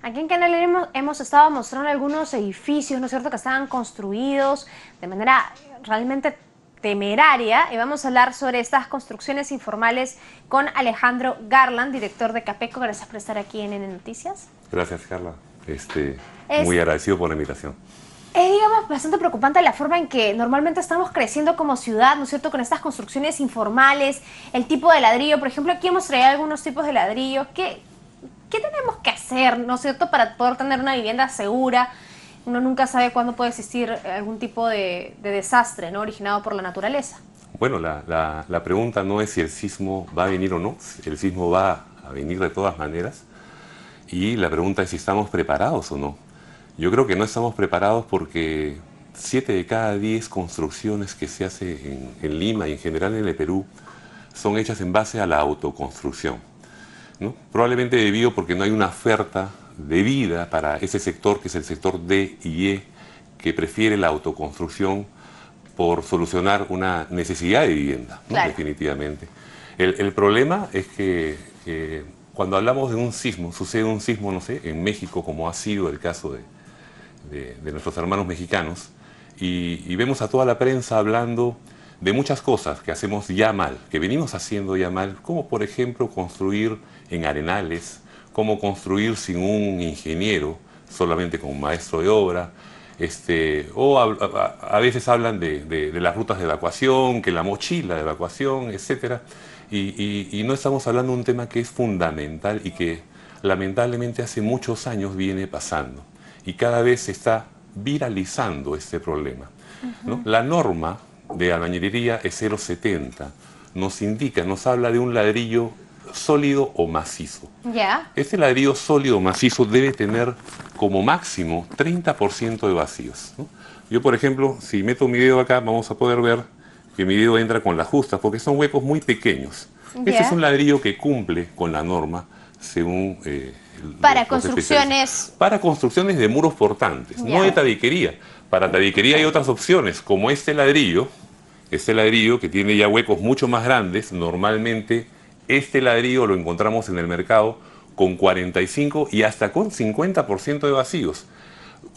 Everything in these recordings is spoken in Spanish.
Aquí en Canal hemos estado mostrando algunos edificios, ¿no es cierto?, que estaban construidos de manera realmente temeraria, y vamos a hablar sobre estas construcciones informales con Alejandro Garland, director de Capeco. Gracias por estar aquí en N Noticias. Gracias, Carla. Muy agradecido por la invitación. Es, digamos, bastante preocupante la forma en que normalmente estamos creciendo como ciudad, ¿no es cierto?, con estas construcciones informales, el tipo de ladrillo. Por ejemplo, aquí hemos traído algunos tipos de ladrillos. ¿Qué tenemos que hacer, ¿no es cierto?, para poder tener una vivienda segura? Uno nunca sabe cuándo puede existir algún tipo de desastre, ¿no?, originado por la naturaleza. Bueno, la pregunta no es si el sismo va a venir o no. El sismo va a venir de todas maneras. Y la pregunta es si estamos preparados o no. Yo creo que no estamos preparados porque 7 de cada 10 construcciones que se hacen en Lima y en general en el Perú son hechas en base a la autoconstrucción, ¿no? Probablemente debido porque no hay una oferta debida para ese sector, que es el sector D y E, que prefiere la autoconstrucción por solucionar una necesidad de vivienda, ¿no? Claro. Definitivamente. El problema es que cuando hablamos de un sismo, sucede un sismo, no sé, en México, como ha sido el caso de nuestros hermanos mexicanos, y vemos a toda la prensa hablando de muchas cosas que hacemos ya mal, que venimos haciendo ya mal, como por ejemplo construir en arenales, como construir sin un ingeniero, solamente con un maestro de obra, o a veces hablan de las rutas de evacuación, que la mochila de evacuación, etcétera, y no estamos hablando de un tema que es fundamental y que lamentablemente hace muchos años viene pasando, y cada vez se está viralizando este problema, ¿no? La norma de albañilería es 0,70. Nos indica, nos habla de un ladrillo sólido o macizo. Ya. Este ladrillo sólido o macizo debe tener como máximo 30% de vacíos, ¿no? Yo, por ejemplo, si meto mi dedo acá, vamos a poder ver que mi dedo entra con las justas, porque son huecos muy pequeños. Este es un ladrillo que cumple con la norma según para construcciones. Para construcciones de muros portantes, no de tabiquería. Para tabiquería hay otras opciones, como este ladrillo que tiene ya huecos mucho más grandes. Normalmente este ladrillo lo encontramos en el mercado con 45 y hasta con 50% de vacíos,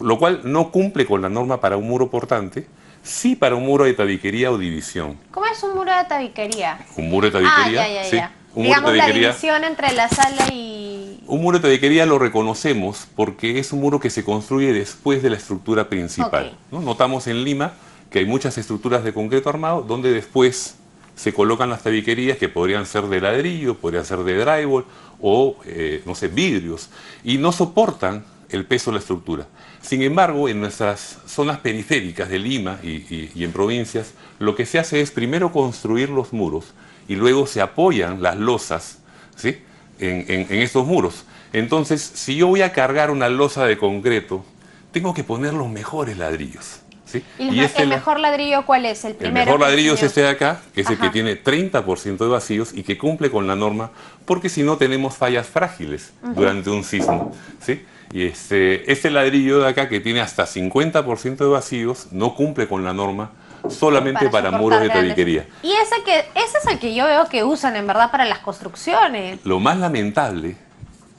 lo cual no cumple con la norma para un muro portante, sí para un muro de tabiquería o división. ¿Cómo es un muro de tabiquería? Un muro de tabiquería, ya. sí. Un Digamos muro de la tabiquería, división entre la sala y... Un muro de tabiquería lo reconocemos porque es un muro que se construye después de la estructura principal, Okay. ¿no? Notamos en Lima que hay muchas estructuras de concreto armado donde después se colocan las tabiquerías, que podrían ser de ladrillo, podrían ser de drywall o, no sé, vidrios, y no soportan el peso de la estructura. Sin embargo, en nuestras zonas periféricas de Lima y en provincias, lo que se hace es primero construir los muros y luego se apoyan las losas, ¿sí?, en estos muros. Entonces, si yo voy a cargar una losa de concreto, tengo que poner los mejores ladrillos, ¿sí? ¿Y el mejor ladrillo cuál es? El primero. El mejor ladrillo es este de acá, que es Ajá. el que tiene 30% de vacíos y que cumple con la norma, porque si no tenemos fallas frágiles durante un sismo, ¿sí? Y este ladrillo de acá, que tiene hasta 50% de vacíos, no cumple con la norma, solamente para muros de tabiquería. Y ese es el que yo veo que usan en verdad para las construcciones. Lo más lamentable,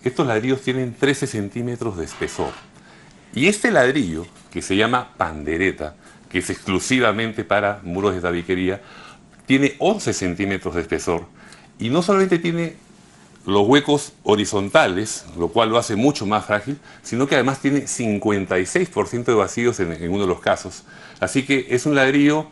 estos ladrillos tienen 13 centímetros de espesor. Y este ladrillo, que se llama pandereta, que es exclusivamente para muros de tabiquería, tiene 11 centímetros de espesor. Y no solamente tiene los huecos horizontales, lo cual lo hace mucho más frágil, sino que además tiene 56% de vacíos en uno de los casos. Así que es un ladrillo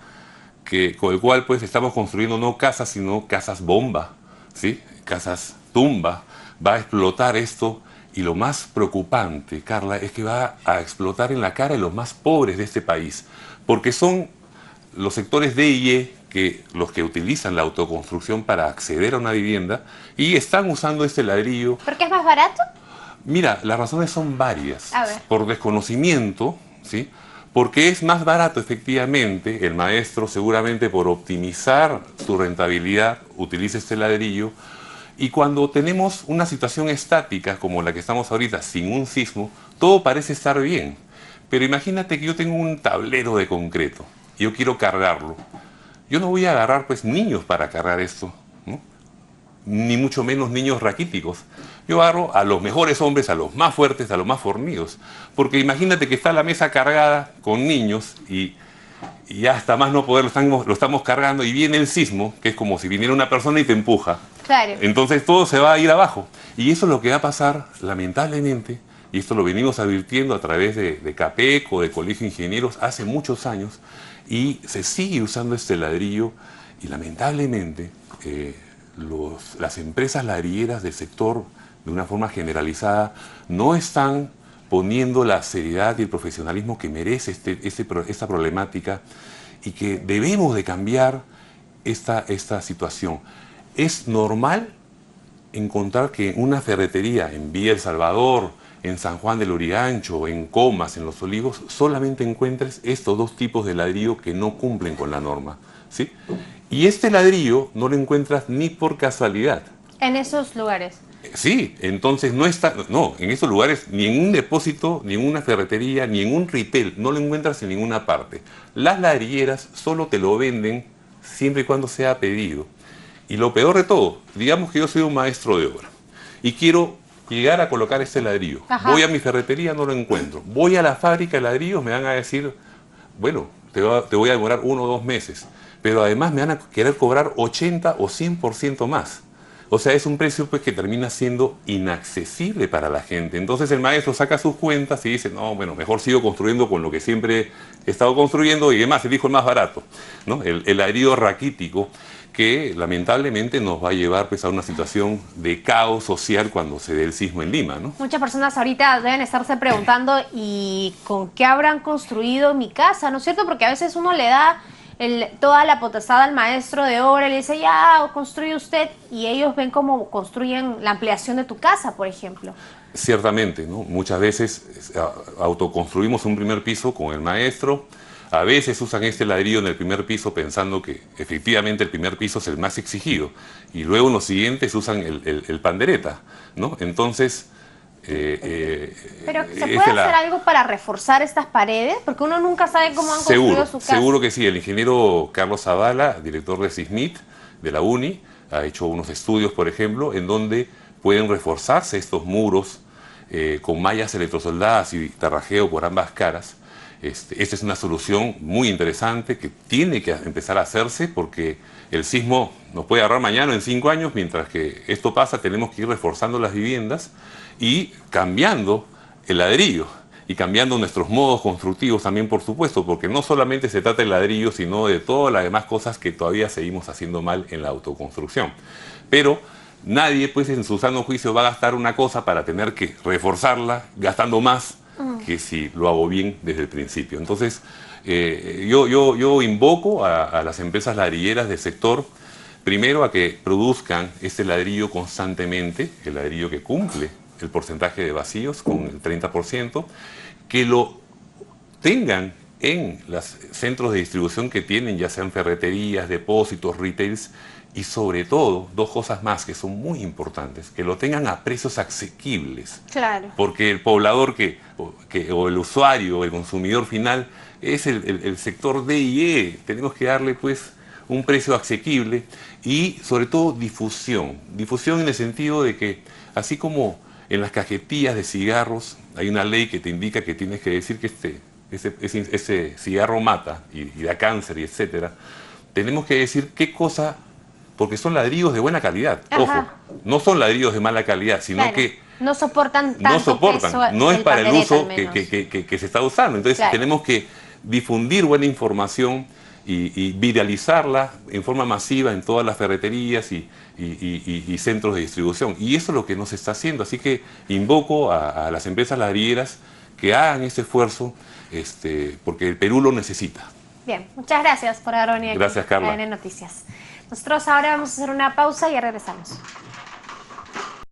con el cual pues estamos construyendo no casas, sino casas bomba, ¿sí? Casas tumba. Va a explotar esto, y lo más preocupante, Carla, es que va a explotar en la cara de los más pobres de este país, porque son los sectores D y E los que utilizan la autoconstrucción para acceder a una vivienda y están usando este ladrillo. ¿Por qué es más barato? Mira, las razones son varias. A ver. Por desconocimiento, ¿sí? Porque es más barato, efectivamente. El maestro, seguramente por optimizar su rentabilidad, utiliza este ladrillo. Y cuando tenemos una situación estática como la que estamos ahorita, sin un sismo, todo parece estar bien. Pero imagínate que yo tengo un tablero de concreto y yo quiero cargarlo. Yo no voy a agarrar pues niños para cargar esto, ¿no? ni mucho menos niños raquíticos. Yo agarro a los mejores hombres, a los más fuertes, a los más fornidos. Porque imagínate que está la mesa cargada con niños y ya hasta más no poder lo estamos cargando y viene el sismo, que es como si viniera una persona y te empuja. Claro. Entonces todo se va a ir abajo. Y eso es lo que va a pasar, lamentablemente, y esto lo venimos advirtiendo a través de CAPEC o de Colegio de Ingenieros hace muchos años, y se sigue usando este ladrillo, y lamentablemente las empresas ladrilleras del sector, de una forma generalizada, no están poniendo la seriedad y el profesionalismo que merece esta problemática, y que debemos de cambiar esta situación. Es normal encontrar que en una ferretería en Villa El Salvador, en San Juan del Lurigancho, en Comas, en Los Olivos, solamente encuentres estos dos tipos de ladrillo que no cumplen con la norma, ¿sí? Y este ladrillo no lo encuentras ni por casualidad. En esos lugares. Sí, entonces en estos lugares, ni en un depósito, ni en una ferretería, ni en un retail, no lo encuentras en ninguna parte. Las ladrilleras solo te lo venden siempre y cuando sea pedido. Y lo peor de todo, digamos que yo soy un maestro de obra y quiero llegar a colocar este ladrillo. Ajá. Voy a mi ferretería, no lo encuentro. Voy a la fábrica de ladrillos, me van a decir, bueno, te voy a demorar 1 o 2 meses. Pero además me van a querer cobrar 80 o 100% más. O sea, es un precio pues, que termina siendo inaccesible para la gente. Entonces el maestro saca sus cuentas y dice, no, bueno, mejor sigo construyendo con lo que siempre he estado construyendo y además elijo el más barato, ¿no? El ladrillo raquítico, que lamentablemente nos va a llevar pues, a una situación de caos social cuando se dé el sismo en Lima, ¿no? Muchas personas ahorita deben estarse preguntando, ¿y con qué habrán construido mi casa? ¿No es cierto? Porque a veces uno le da toda la potestad al maestro de obra y le dice, ya, construye usted, y ellos ven cómo construyen la ampliación de tu casa, por ejemplo. Ciertamente, ¿no? Muchas veces autoconstruimos un primer piso con el maestro. A veces usan este ladrillo en el primer piso pensando que efectivamente el primer piso es el más exigido. Y luego en los siguientes usan el pandereta, ¿no? Entonces... Pero ¿se puede hacer algo para reforzar estas paredes? Porque uno nunca sabe cómo han construido su casa. Seguro que sí. El ingeniero Carlos Zavala, director de SISMIT, de la UNI, ha hecho unos estudios, por ejemplo, en donde pueden reforzarse estos muros con mallas electrosoldadas y tarrajeo por ambas caras. Esta es una solución muy interesante que tiene que empezar a hacerse porque el sismo nos puede agarrar mañana en 5 años, mientras que esto pasa tenemos que ir reforzando las viviendas y cambiando el ladrillo y cambiando nuestros modos constructivos también, por supuesto, porque no solamente se trata del ladrillo, sino de todas las demás cosas que todavía seguimos haciendo mal en la autoconstrucción. Pero nadie, pues, en su sano juicio va a gastar una cosa para tener que reforzarla gastando más que si lo hago bien desde el principio. Entonces, yo invoco a las empresas ladrilleras del sector, primero a que produzcan este ladrillo constantemente, el ladrillo que cumple el porcentaje de vacíos con el 30%, que lo tengan en los centros de distribución que tienen, ya sean ferreterías, depósitos, retails, y sobre todo, 2 cosas más que son muy importantes, que lo tengan a precios asequibles. Claro. Porque el poblador o el usuario, el consumidor final, es el sector D y E. Tenemos que darle pues un precio asequible y sobre todo difusión. Difusión en el sentido de que, así como en las cajetillas de cigarros hay una ley que te indica que tienes que decir que ese cigarro mata y da cáncer y etcétera, tenemos que decir qué cosa, porque son ladrillos de buena calidad. Ajá. Ojo, no son ladrillos de mala calidad, sino claro, que no soportan tanto peso, no es para el uso que se está usando. Entonces claro, tenemos que difundir buena información y viralizarla en forma masiva en todas las ferreterías y centros de distribución. Y eso es lo que no se está haciendo. Así que invoco a las empresas ladrilleras que hagan ese esfuerzo, porque el Perú lo necesita. Bien, muchas gracias por haber venido aquí. Gracias, Carla. A ADN Noticias. Nosotros ahora vamos a hacer una pausa y ya regresamos.